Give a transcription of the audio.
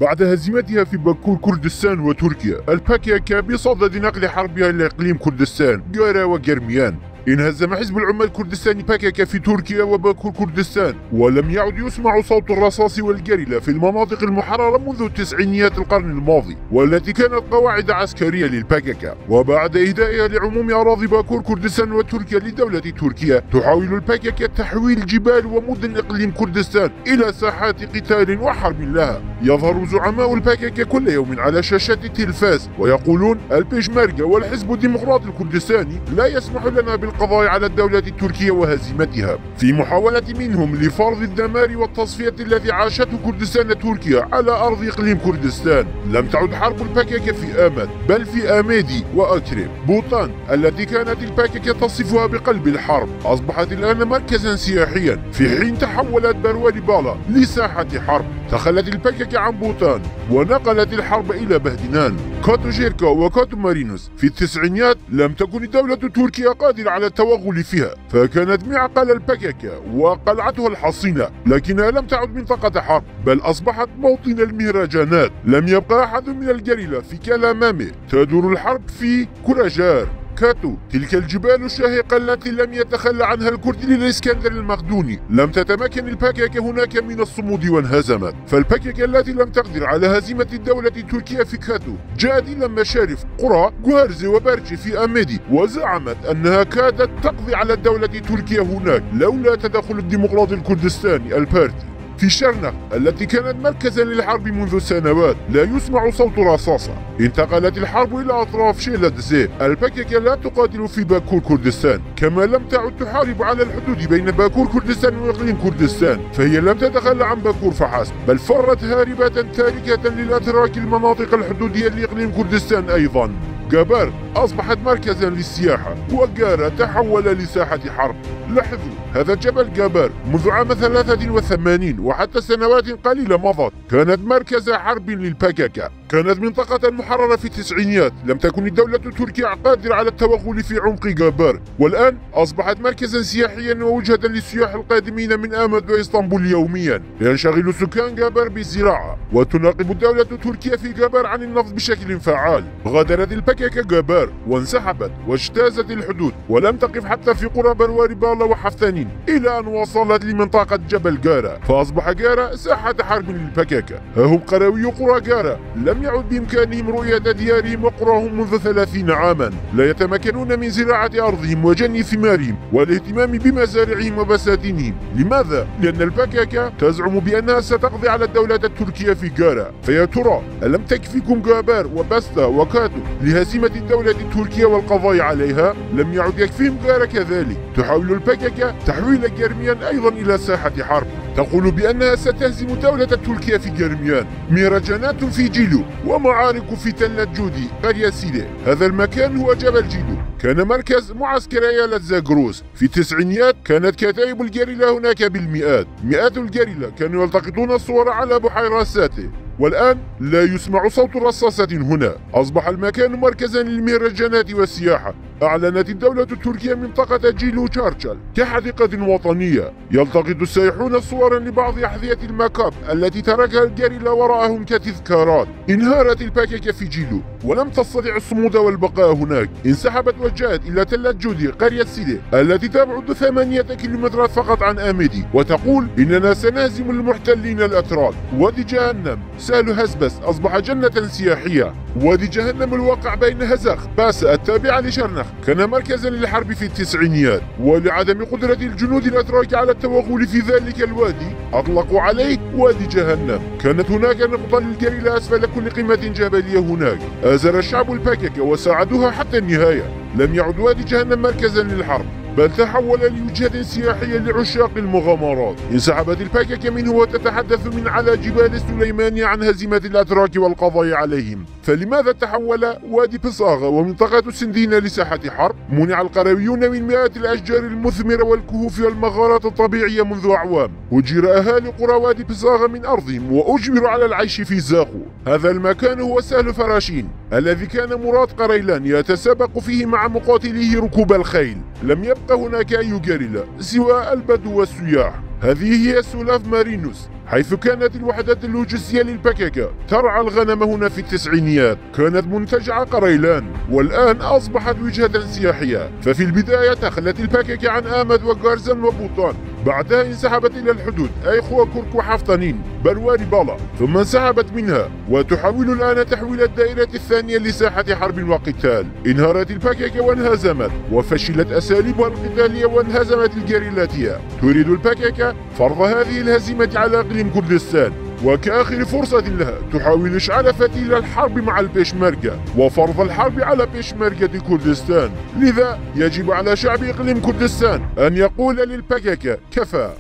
بعد هزيمتها في باكور كردستان وتركيا، الباكيكا بصدد نقل حربها إلى إقليم كردستان غارة وجرميان. انهزم حزب العمال الكردستاني باكيكا في تركيا وباكور كردستان، ولم يعد يسمع صوت الرصاص والجريلا في المناطق المحررة منذ تسعينيات القرن الماضي، والتي كانت قواعد عسكرية للباكيكا. وبعد إهدائها لعموم أراضي باكور كردستان وتركيا لدولة تركيا، تحاول الباكيكا تحويل جبال ومدن إقليم كردستان إلى ساحات قتال وحرب لها. يظهر زعماء الباكيكا كل يوم على شاشات التلفاز ويقولون البيشمركة والحزب الديمقراطي الكردستاني لا يسمح لنا القضاء على الدولة التركية وهزيمتها، في محاولة منهم لفرض الدمار والتصفية الذي عاشته كردستان تركيا على أرض إقليم كردستان. لم تعد حرب الباكيكا في آمد، بل في آميدي وأكرم. بوطان التي كانت الباكيكا تصفها بقلب الحرب أصبحت الآن مركزا سياحيا، في حين تحولت بروالي بالا لساحة حرب. تخلت الباكيكا عن بوطان ونقلت الحرب إلى بهدنان. كاتو جيركا وكاتو مارينوس في التسعينيات لم تكن الدولة تركيا قادرة على التوغل فيها، فكانت معقل الباكيكا وقلعتها الحصينة، لكنها لم تعد منطقة حرب، بل أصبحت موطن المهرجانات. لم يبقى أحد من الجريلة في كلامامي. تدور الحرب في كوراجار كاتو، تلك الجبال الشاهقة التي لم يتخلى عنها الكرد للإسكندر المقدوني. لم تتمكن الباكيكا هناك من الصمود وانهزمت، فالباكيكا التي لم تقدر على هزيمة الدولة التركية في كاتو جاءت إلى مشارف قرى جوهرزي وبارجي في أميدي، وزعمت أنها كادت تقضي على الدولة التركية هناك لولا تدخل الديمقراطي الكردستاني البارتي. في شرنق التي كانت مركزا للحرب منذ سنوات لا يسمع صوت رصاصة. انتقلت الحرب إلى أطراف شيلادزي. الباكيكا لا تقاتل في باكور كردستان، كما لم تعد تحارب على الحدود بين باكور كردستان وإقليم كردستان، فهي لم تتخلى عن باكور فحسب، بل فرت هاربة تاركة للأتراك المناطق الحدودية لإقليم كردستان أيضا. جابار أصبحت مركزا للسياحة، وغارة تحول لساحة حرب. لاحظوا هذا الجبل جابار منذ عام 83 وحتى سنوات قليلة مضت كانت مركز حرب للباكيكا. كانت منطقة محررة في التسعينيات، لم تكن الدولة تركيا قادرة على التوغل في عمق جابار، والآن أصبحت مركزا سياحيا ووجهة للسياح القادمين من آمد وإسطنبول يوميا. ينشغل سكان جابار بالزراعة، وتناقب الدولة تركيا في جابار عن النفط بشكل فعال. غادرت الباكيكا جابار وانسحبت واجتازت الحدود، ولم تقف حتى في قرى برواري بالا وحفتانين، إلى أن وصلت لمنطقة جبل غارة، فأصبح غارة ساحة حرب للباكيكا. ها هم قروي قرى غارة لم يعد بإمكانهم رؤية ديارهم وقراهم منذ 30 عاما، لا يتمكنون من زراعة أرضهم وجني ثمارهم والاهتمام بمزارعهم وبساتينهم. لماذا؟ لأن الباكيكا تزعم بأنها ستقضي على الدولة التركية في غارة. فيا ترى ألم تكفيكم جابار وباستا وكاتو لهزيمة الدولة التركية والقضاء عليها؟ لم يعد يكفيهم غارة كذلك. تحاول الباكيكا تحويل جرميان أيضا إلى ساحة حرب، تقول بأنها ستهزم دولة تركيا في جرميان. مهرجانات في جيلو ومعارك في تلة جودي قرية سيلي. هذا المكان هو جبل جيلو، كان مركز معسكر آيالات زاغروس. في التسعينيات كانت كتائب الجريلا هناك بالمئات. مئات الجريلا كانوا يلتقطون الصور على بحيرة ساتي، والآن لا يسمع صوت رصاصة هنا. أصبح المكان مركزا للمهرجانات والسياحة. أعلنت الدولة التركية منطقة جيلو تشارشل كحديقة وطنية. يلتقط السائحون صورا لبعض أحذية المكاب التي تركها الجريلا وراءهم كتذكارات. انهارت الباكيكا في جيلو ولم تستطع الصمود والبقاء هناك. انسحبت وجهت إلى تلة جودي قرية سيلي التي تبعد 8 كيلومترات فقط عن آميدي، وتقول إننا سنهزم المحتلين الأتراك. وادي جهنم سهل هزبس أصبح جنة سياحية. وادي جهنم الواقع بين هزاخ باسا التابعة لشرنخ كان مركزا للحرب في التسعينيات، ولعدم قدرة الجنود الأتراك على التوغل في ذلك الوادي أطلقوا عليه وادي جهنم. كانت هناك نقطة للجريلا أسفل كل قمة جبلية هناك. آزر الشعب الباكيكا وساعدوها حتى النهاية. لم يعد وادي جهنم مركزا للحرب، بل تحول لوجهة سياحية لعشاق المغامرات. انسحبت الباكيكا منه وتتحدث من على جبال السليمانية عن هزيمة الأتراك والقضاء عليهم. فلماذا تحول وادي بصاغة ومنطقة سندينة لساحة حرب؟ منع القرويون من مئات الأشجار المثمرة والكهوف والمغارات الطبيعية منذ أعوام. هجر أهالي قرى وادي بصاغة من أرضهم وأجبروا على العيش في زاخو. هذا المكان هو سهل فراشين الذي كان مراد قريلان يتسابق فيه مع مقاتليه ركوب الخيل. لم يبقى هناك أي جريلا سوى البدو والسياح. هذه هي سولاف مارينوس حيث كانت الوحدات اللوجستية للبككة ترعى الغنم هنا في التسعينيات. كانت منتجع قريلان والآن أصبحت وجهة سياحية. ففي البداية تخلت البككة عن آمد وغارزن وبوطان، بعدها انسحبت إلى الحدود أي خوكورك وحفطنين برواري بالا، ثم انسحبت منها وتحاول الآن تحويل الدائرة الثانية لساحة حرب وقتال. انهارت البككة وانهزمت وفشلت أساليبها القتالية وانهزمت الجريلاتية. تريد البككة فرض هذه الهزيمة على إقليم كردستان، وكآخر فرصة لها تحاول إشعال فتيل الحرب مع البيشمركة وفرض الحرب على بيشمركة كردستان. لذا يجب على شعب إقليم كردستان أن يقول للبككة كفى.